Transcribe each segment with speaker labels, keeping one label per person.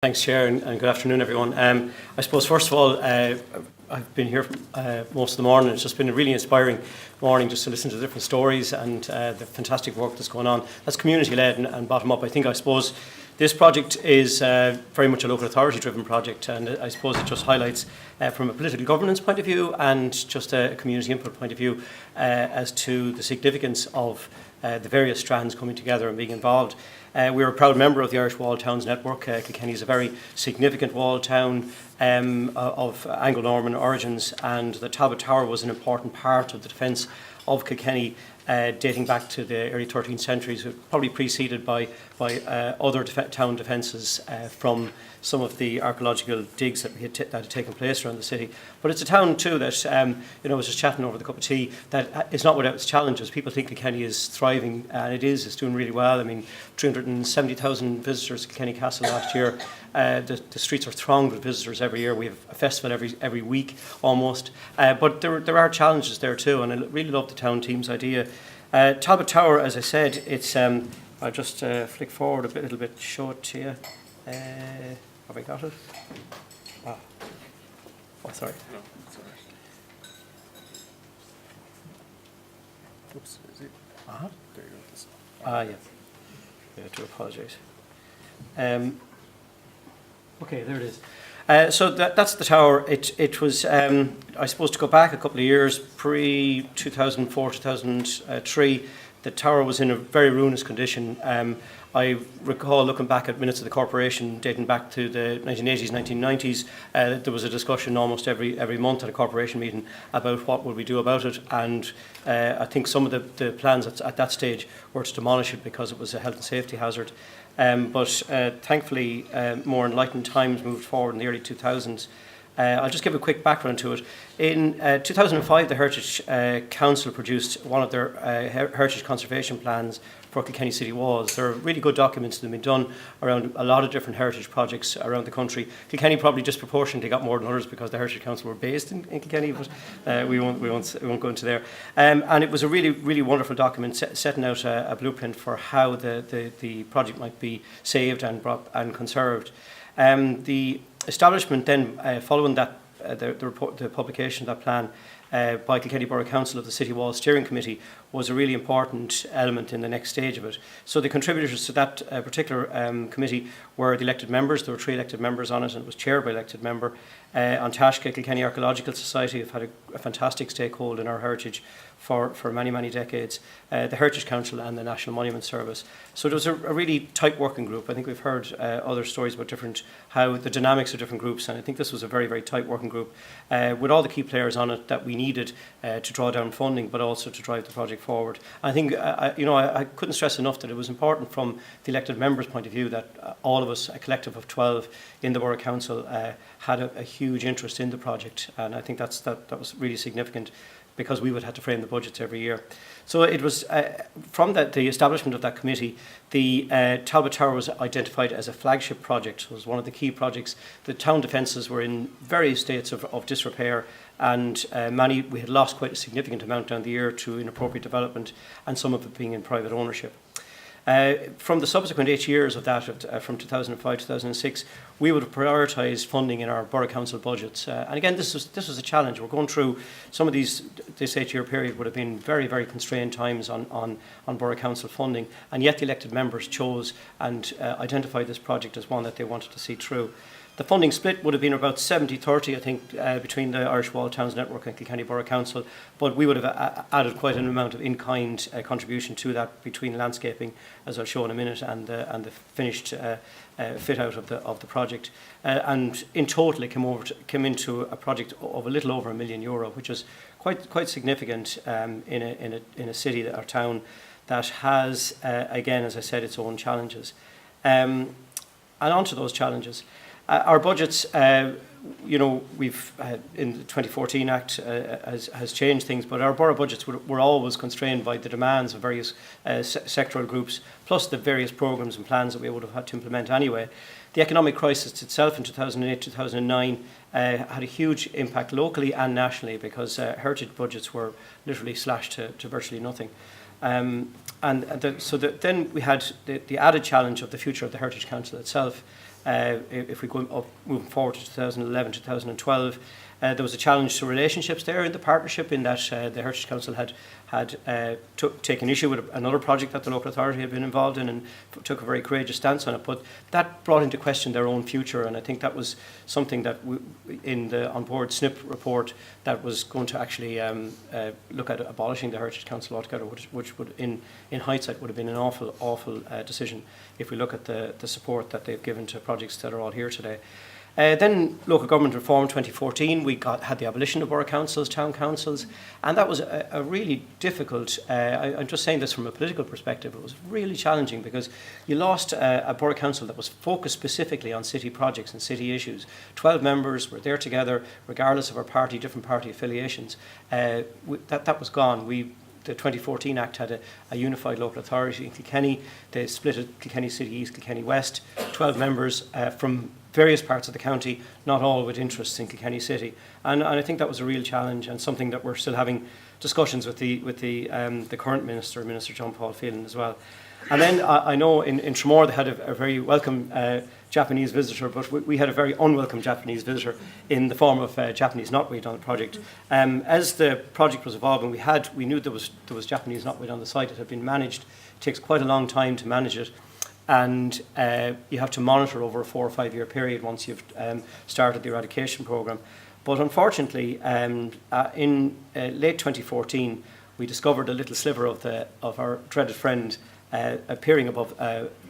Speaker 1: Thanks, Chair, and good afternoon, everyone. I suppose, first of all, I've been here most of the morning. It's just been a really inspiring morning just to listen to the different stories and the fantastic work that's going on. That's community-led and bottom-up. I suppose, this project is very much a local authority-driven project, and I suppose it just highlights from a political governance point of view and just a community input point of view as to the significance of the various strands coming together and being involved. We're a proud member of the Irish Walled Towns Network. Kilkenny is a very significant walled town of Anglo-Norman origins, and the Talbot Tower was an important part of the defence of Kilkenny dating back to the early 13th centuries, probably preceded by other town defences from some of the archaeological digs that had taken place around the city. But it's a town too that, I was just chatting over the cup of tea, that is not without its challenges. People think Kilkenny is thriving, and it is. It's doing really well. I mean, 370,000 visitors to Kilkenny Castle last year. The streets are thronged with visitors every year. We have a festival every week almost. But there are challenges there too, and I really love the town team's idea. Talbot Tower, as I said, it's. I'll just flick forward a little bit, show it to you. Have I got it? Oh, sorry.
Speaker 2: No, it's all right. Oops, is it? There you go.
Speaker 1: Yeah. I do apologise. Okay, there it is. So that's the tower. It was, I suppose, to go back a couple of years, pre-2004, 2003, the tower was in a very ruinous condition. I recall looking back at minutes of the corporation dating back to the 1980s, 1990s. There was a discussion almost every month at a corporation meeting about what would we do about it, and I think some of the plans at that stage were to demolish it because it was a health and safety hazard. But thankfully, more enlightened times moved forward in the early 2000s. I'll just give a quick background to it. In 2005, the Heritage Council produced one of their heritage conservation plans for Kilkenny City Walls. There are really good documents that have been done around a lot of different heritage projects around the country. Kilkenny probably disproportionately got more than others because the Heritage Council were based in Kilkenny, but we won't go into there. And it was a really, really wonderful document setting out a blueprint for how the project might be saved and conserved. The establishment then, following that, the publication of that plan by Kilkenny Borough Council of the City Wall Steering Committee was a really important element in the next stage of it. So the contributors to that particular committee were the elected members. There were 3 elected members on it, and it was chaired by an elected member. On Tashka, Kilkenny Archaeological Society have had a fantastic stakehold in our heritage for many, many decades, the Heritage Council and the National Monument Service. So it was a really tight working group. I think we've heard other stories about how the dynamics of different groups, and I think this was a very, very tight working group with all the key players on it that we needed to draw down funding, but also to drive the project forward. I think, I couldn't stress enough that it was important from the elected members' point of view that all of us, a collective of 12 in the Borough Council, had a huge interest in the project, and I think that was really significant, because we would have to frame the budgets every year. So it was, from the establishment of that committee, the Talbot Tower was identified as a flagship project. It was one of the key projects. The town defences were in various states of disrepair, and we had lost quite a significant amount down the year to inappropriate development, and some of it being in private ownership. From the subsequent 8 years of that, from 2005 to 2006, we would have prioritised funding in our Borough Council budgets. And again, this was a challenge. We're going through some of this 8-year period would have been very, very constrained times on Borough Council funding, and yet the elected members chose and identified this project as one that they wanted to see through. The funding split would have been about 70-30, I think, between the Irish Walled Towns Network and Kilkenny Borough Council, but we would have added quite an amount of in-kind contribution to that between landscaping, as I'll show in a minute, and the finished fit-out of the project. And in total, it came into a project of a little over €1 million, which is quite significant in a city or town that has, again, as I said, its own challenges. And on to those challenges. Our budgets, we've in the 2014 Act has changed things, but our borough budgets were always constrained by the demands of various sectoral groups, plus the various programmes and plans that we would have had to implement anyway. The economic crisis itself in 2008-2009 had a huge impact locally and nationally, because heritage budgets were literally slashed to virtually nothing. Then we had the added challenge of the future of the Heritage Council itself. if we go up, moving forward to 2011, 2012, there was a challenge to relationships there in the partnership, in that the Heritage Council had taken issue with another project that the local authority had been involved in, and took a very courageous stance on it. But that brought into question their own future, and I think that was something that in the on board SNP report that was going to actually look at abolishing the Heritage Council altogether, which would, in hindsight, would have been an awful decision if we look at the support that they've given to projects that are all here today. Then local government reform 2014, we had the abolition of borough councils, town councils, and that was a really difficult, I'm just saying this from a political perspective, it was really challenging because you lost a borough council that was focused specifically on city projects and city issues. 12 members were there together, regardless of our party, different party affiliations. That was gone. The 2014 Act had a unified local authority in Kilkenny. They split it, Kilkenny City East, Kilkenny West, 12 members from various parts of the county, not all with interests in Kilkenny City. And I think that was a real challenge, and something that we're still having discussions with the current Minister, Minister John Paul Phelan, as well. And then I know in Tramore they had a very welcome Japanese visitor, but we had a very unwelcome Japanese visitor in the form of Japanese knotweed on the project. As the project was evolving, we knew there was Japanese knotweed on the site. It had been managed. It takes quite a long time to manage it, and you have to monitor over a 4 or 5 year period once you've started the eradication programme. But unfortunately, in late 2014, we discovered a little sliver of our dreaded friend appearing above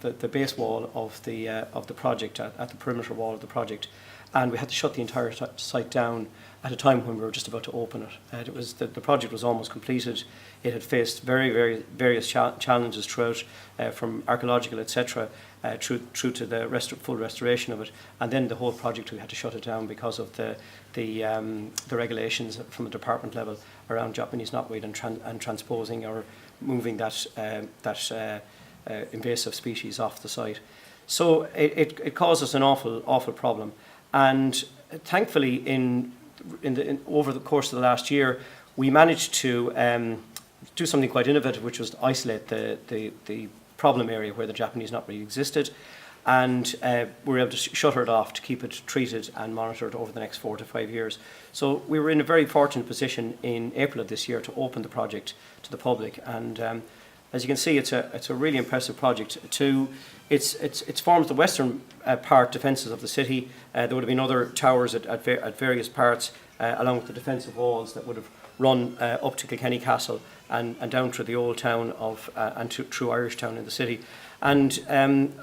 Speaker 1: the base wall of the project, at the perimeter wall of the project, and we had to shut the entire site down at a time when we were just about to open it. The project was almost completed. It had faced various challenges throughout, from archaeological, etc., through to the full restoration of it, and then the whole project we had to shut it down because of the regulations from a department level around Japanese knotweed and transposing or moving that invasive species off the site. So it caused us an awful problem, and thankfully over the course of the last year we managed to do something quite innovative, which was to isolate the problem area where the Japanese knotweed existed, and we were able to shutter it off to keep it treated and monitored over the next 4 to 5 years. So we were in a very fortunate position in April of this year to open the project to the public, and as you can see, it's a really impressive project. It forms the western part defences of the city. There would have been other towers at various parts, along with the defensive walls that would have run up to Kilkenny Castle and down through the old town and through Irish Town in the city. And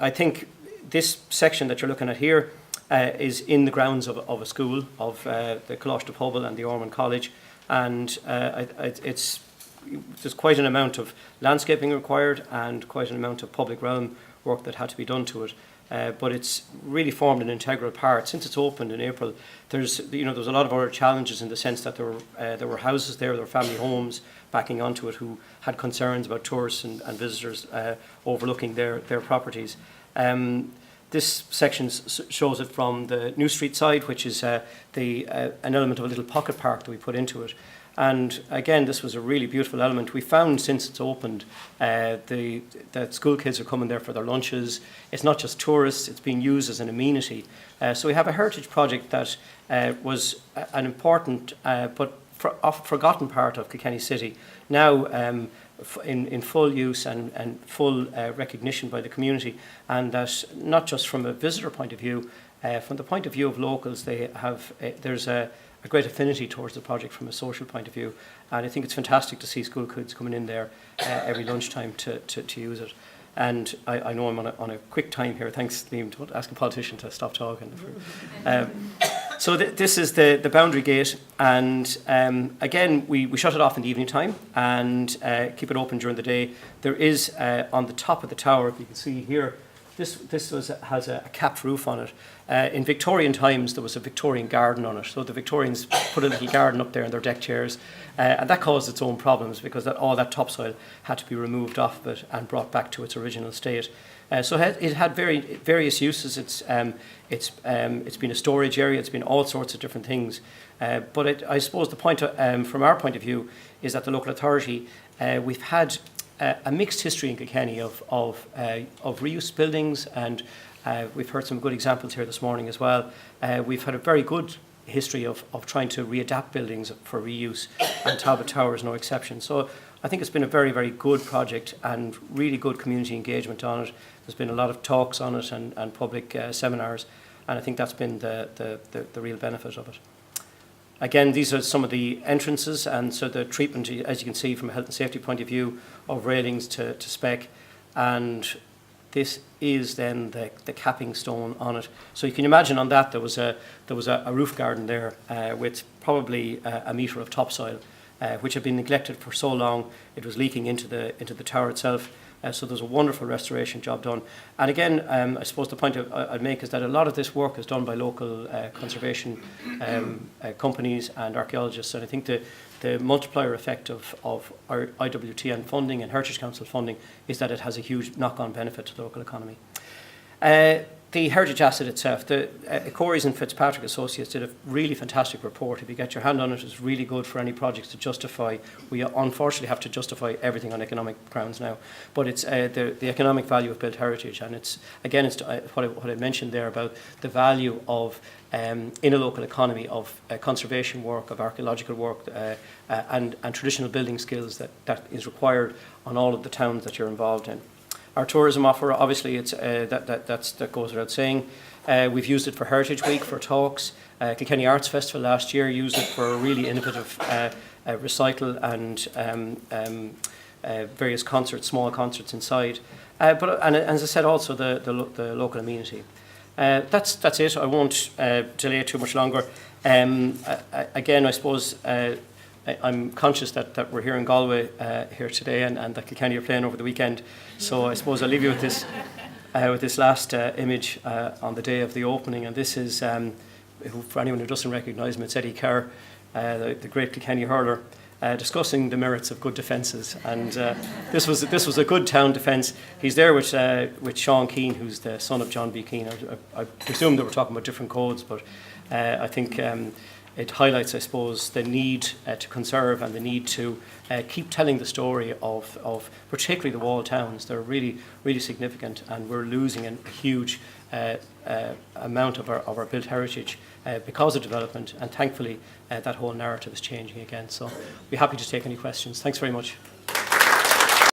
Speaker 1: I think this section that you're looking at here is in the grounds of a school, of the Cllr de Pobal and the Ormond College, and there's quite an amount of landscaping required and quite an amount of public realm work that had to be done to it. But it's really formed an integral part. Since it's opened in April, there's a lot of other challenges, in the sense that there were houses there were family homes backing onto it who had concerns about tourists and visitors overlooking their properties. This section shows it from the New Street side, which is an element of a little pocket park that we put into it. And again, this was a really beautiful element. We found since it's opened that school kids are coming there for their lunches. It's not just tourists, it's being used as an amenity. So we have a heritage project that was an important but forgotten part of Kilkenny City, now in full use and full recognition by the community, and that not just from a visitor point of view, from the point of view of locals, there's a great affinity towards the project from a social point of view, and I think it's fantastic to see school kids coming in there every lunchtime to use it. And I know I'm on a quick time here. Thanks, Liam. Don't ask a politician to stop talking. So this is the boundary gate, and again we shut it off in the evening time and keep it open during the day. There is on the top of the tower, if you can see here, this has a capped roof on it. In Victorian times, there was a Victorian garden on it. So the Victorians put a little garden up there in their deck chairs. And that caused its own problems, because all that topsoil had to be removed off of it and brought back to its original state. So it had various uses. It's been a storage area. It's been all sorts of different things. But I suppose the point from our point of view is that the local authority, we've had a mixed history in Kilkenny of reuse buildings and We've heard some good examples here this morning as well. We've had a very good history of trying to readapt buildings for reuse, and Talbot Tower is no exception. So I think it's been a very, very good project and really good community engagement on it. There's been a lot of talks on it and public seminars, and I think that's been the real benefit of it. Again, these are some of the entrances, and so the treatment, as you can see from a health and safety point of view, of railings to spec, and this is then the capping stone on it. So you can imagine on that there was a roof garden there with probably a metre of topsoil, which had been neglected for so long it was leaking into the tower itself. So there's a wonderful restoration job done. And again, I suppose the point I'd make is that a lot of this work is done by local conservation companies and archaeologists. And I think the multiplier effect of our IWTN funding and Heritage Council funding is that it has a huge knock-on benefit to the local economy. The heritage asset itself, the Corey's and Fitzpatrick Associates did a really fantastic report. If you get your hand on it, it's really good for any projects to justify. We unfortunately have to justify everything on economic grounds now, but it's the economic value of built heritage, and it's what I mentioned there about the value of in a local economy of conservation work, of archaeological work, and traditional building skills that is required on all of the towns that you're involved in. Our tourism offer, obviously, it's that goes without saying. We've used it for Heritage Week, for talks. Kilkenny Arts Festival last year used it for a really innovative recital and various concerts, small concerts inside. And as I said, also the local amenity. That's it. I won't delay it too much longer. Again, I suppose I'm conscious that we're here in Galway here today, and that Kilkenny are playing over the weekend. So I suppose I'll leave you with this last image on the day of the opening. And this is, for anyone who doesn't recognise him, it's Eddie Cllr, the great Kilkenny hurler, discussing the merits of good defences. And this was a good town defence. He's there with Sean Keane, who's the son of John B. Keane. I presume that we're talking about different codes, but I think it highlights, I suppose, the need to conserve and the need to keep telling the story of particularly the walled towns. They're really, really significant, and we're losing a huge amount of our built heritage because of development, and thankfully that whole narrative is changing again. So I'll be happy to take any questions. Thanks very much.